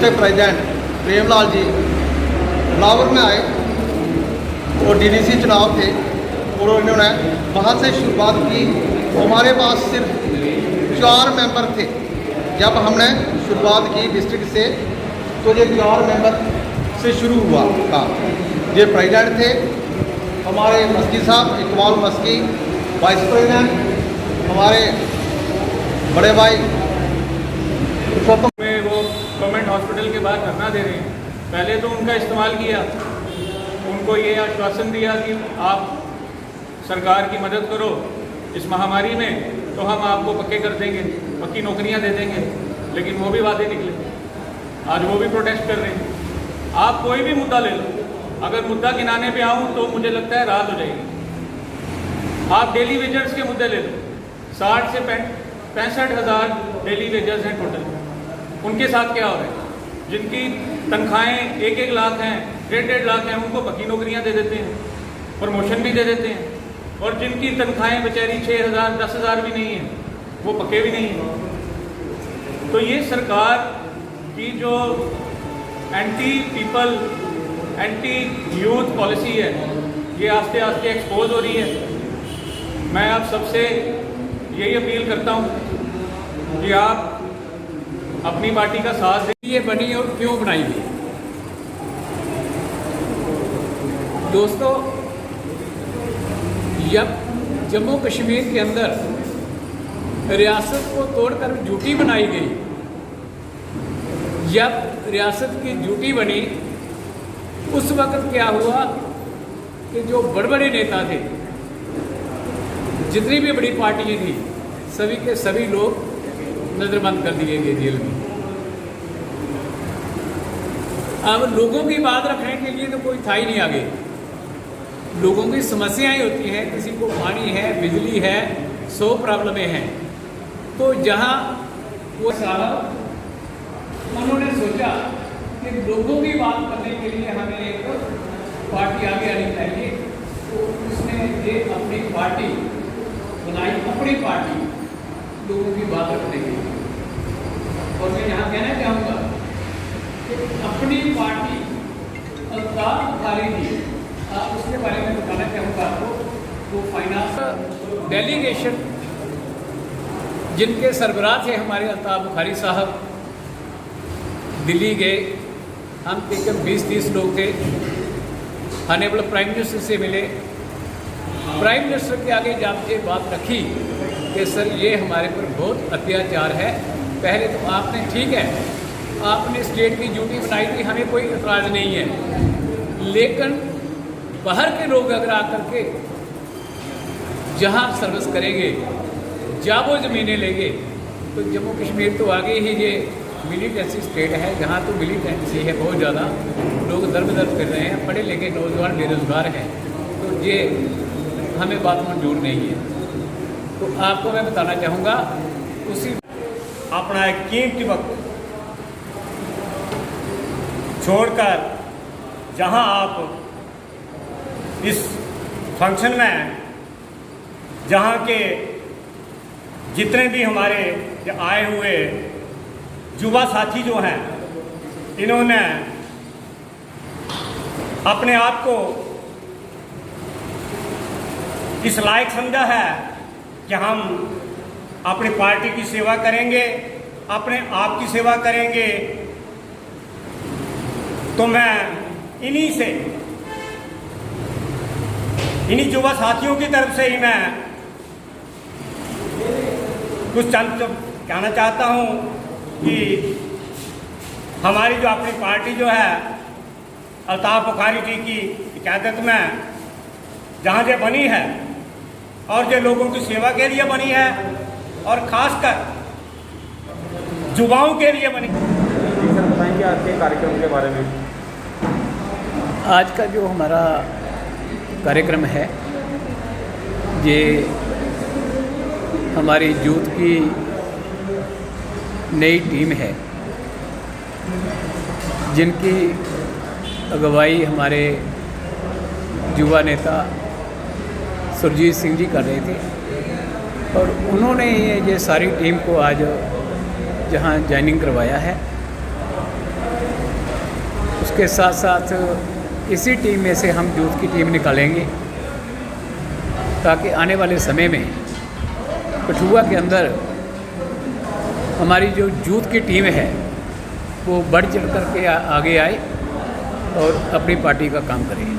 के प्रेसिडेंट प्रेमलाल जी बिलावर में आए और डीडीसी चुनाव थे और उन्होंने वहाँ से शुरुआत की। हमारे पास सिर्फ 4 मेंबर थे जब हमने शुरुआत की डिस्ट्रिक्ट से, तो ये 4 मेंबर से शुरू हुआ काम। ये प्रेसिडेंट थे हमारे मस्की साहब इकबाल मस्की, वाइस प्रेसिडेंट हमारे बड़े भाई में वो गवर्नमेंट हॉस्पिटल के बाहर धरना दे रहे हैं। पहले तो उनका इस्तेमाल किया, उनको ये आश्वासन दिया कि आप सरकार की मदद करो इस महामारी में, तो हम आपको पक्के कर देंगे, पक्की नौकरियां दे देंगे, लेकिन वो भी वादे निकले। आज वो भी प्रोटेस्ट कर रहे हैं। आप कोई भी मुद्दा ले लो, अगर मुद्दा गिनाने पे आऊँ तो मुझे लगता है रात हो जाएगी। आप डेली वेजर्स के मुद्दे ले लो, 60 से 65 हज़ार डेली वेजर्स हैं टोटल। उनके साथ क्या हो रहा है? जिनकी तनख्वाहें 1-1 लाख हैं, 1.5 लाख हैं, उनको पक्की नौकरियां दे देते हैं, प्रमोशन भी दे देते हैं। और जिनकी तनख्वाहें बेचारी 6,000 10,000 भी नहीं हैं, वो पक्के भी नहीं हैं। तो ये सरकार की जो anti people, anti youth policy है, ये आस्ते आस्ते एक्सपोज हो रही है। मैं आप सबसे यही अपील करता हूँ कि आप अपनी पार्टी का साथ दें। ये बनी और क्यों बनाई गई? दोस्तों, जब जम्मू कश्मीर के अंदर रियासत को तोड़कर ड्यूटी बनाई गई, जब रियासत की ड्यूटी बनी, उस वक्त क्या हुआ कि जो बड़े बड़े नेता थे, जितनी भी बड़ी पार्टियां थी, सभी के सभी लोग नजरबंद कर दिए गए जेल में। अब लोगों की बात रखने के लिए तो कोई था ही नहीं आगे। लोगों की समस्याएं होती हैं, किसी को पानी है, बिजली है, 100 प्रॉब्लमें हैं। तो जहां वो सारा उन्होंने सोचा कि लोगों की बात करने के लिए हमें एक पार्टी आगे आनी चाहिए, तो उसने ये अपनी पार्टी बनाई, अपनी पार्टी लोगों की बात रखने के लिए। और मैं यहाँ कहना चाहूँगा कि अपनी पार्टी अल्ताफ बुखारी थी, उसके बारे में बताना चाहूँगा आपको। वो फाइनेंस डेलीगेशन जिनके सरबराह थे हमारे अल्ताफ बुखारी साहब, दिल्ली गए। हम तकरीबन 20-30 लोग थे। ऑनरेबल प्राइम मिनिस्टर से मिले। प्राइम मिनिस्टर के आगे जाके बात रखी कि सर ये हमारे पर बहुत अत्याचार है। पहले तो आपने ठीक है, आपने स्टेट की ड्यूटी बनाई थी, हमें कोई एतराज़ नहीं है, लेकिन बाहर के लोग अगर आकर के जहाँ सर्विस करेंगे, जाबो ज़मीनें लेंगे, तो जम्मू कश्मीर तो आगे ही ये मिलिटेंसी स्टेट है, जहाँ तो मिलिटेंसी है बहुत ज़्यादा, लोग दर बदर फिर रहे हैं, पढ़े लिखे नौजवान बेरोज़गार हैं, तो ये हमें बात मंजूर नहीं है। तो आपको मैं बताना चाहूँगा, उसी अपना एक कीमती वक्त छोड़कर जहां आप इस फंक्शन में, जहां के जितने भी हमारे आए हुए युवा साथी जो हैं, इन्होंने अपने आप को इस लायक समझा है कि हम अपनी पार्टी की सेवा करेंगे, अपने आप की सेवा करेंगे, तो मैं इन्हीं युवा साथियों की तरफ से ही मैं कुछ चंद कहना चाहता हूँ कि हमारी जो अपनी पार्टी जो है अल्ताफ बुखारी जी की क़यादत में जहाँ से बनी है और जो लोगों की सेवा के लिए बनी है और ख़ासकर युवाओं के लिए बनी। सर बताएंगे आज के कार्यक्रम के बारे में? आज का जो हमारा कार्यक्रम है, ये हमारी यूथ की नई टीम है, जिनकी अगुवाई हमारे युवा नेता सुरजीत सिंह जी कर रहे थे। और उन्होंने ये सारी टीम को आज जहां ज्वाइनिंग करवाया है, उसके साथ साथ इसी टीम में से हम यूथ की टीम निकालेंगे ताकि आने वाले समय में कठुआ के अंदर हमारी जो यूथ की टीम है वो बढ़ चढ़ कर के आगे आए और अपनी पार्टी का काम करे।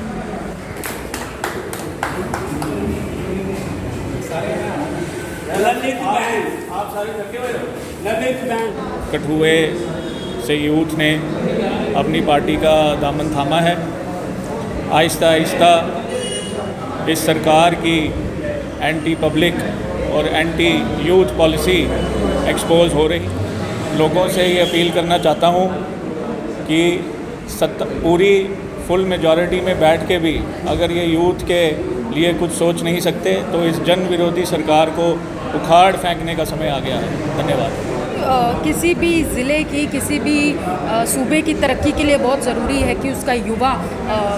कठुए से यूथ ने अपनी पार्टी का दामन थामा है। आहिस्ता आहिस्ता इस सरकार की एंटी पब्लिक और एंटी यूथ पॉलिसी एक्सपोज हो रही। लोगों से ये अपील करना चाहता हूँ कि पूरी फुल मेजॉरिटी में बैठ के भी अगर ये यूथ के लिए कुछ सोच नहीं सकते तो इस जन विरोधी सरकार को उखाड़ फेंकने का समय आ गया है। धन्यवाद। किसी भी ज़िले की, किसी भी सूबे की तरक्की के लिए बहुत ज़रूरी है कि उसका युवा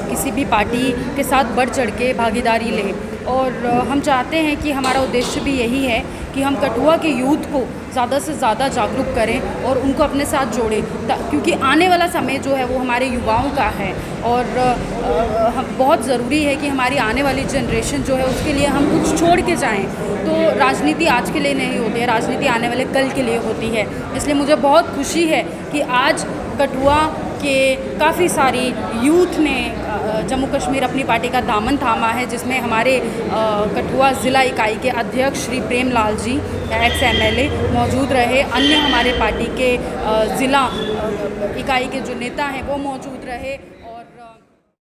किसी भी पार्टी के साथ बढ़ चढ़ के भागीदारी ले। और हम चाहते हैं कि हमारा उद्देश्य भी यही है कि हम कठुआ के यूथ को ज़्यादा से ज़्यादा जागरूक करें और उनको अपने साथ जोड़ें, क्योंकि आने वाला समय जो है वो हमारे युवाओं का है। और बहुत ज़रूरी है कि हमारी आने वाली जनरेशन जो है उसके लिए हम कुछ छोड़ के जाएं। तो राजनीति आज के लिए नहीं होती है, राजनीति आने वाले कल के लिए होती है। इसलिए मुझे बहुत खुशी है कि आज कठुआ के काफ़ी सारी यूथ ने जम्मू कश्मीर अपनी पार्टी का दामन थामा है, जिसमें हमारे कठुआ ज़िला इकाई के अध्यक्ष श्री प्रेम लाल जी एक्स MLA मौजूद रहे। अन्य हमारे पार्टी के ज़िला इकाई के जो नेता हैं वो मौजूद रहे।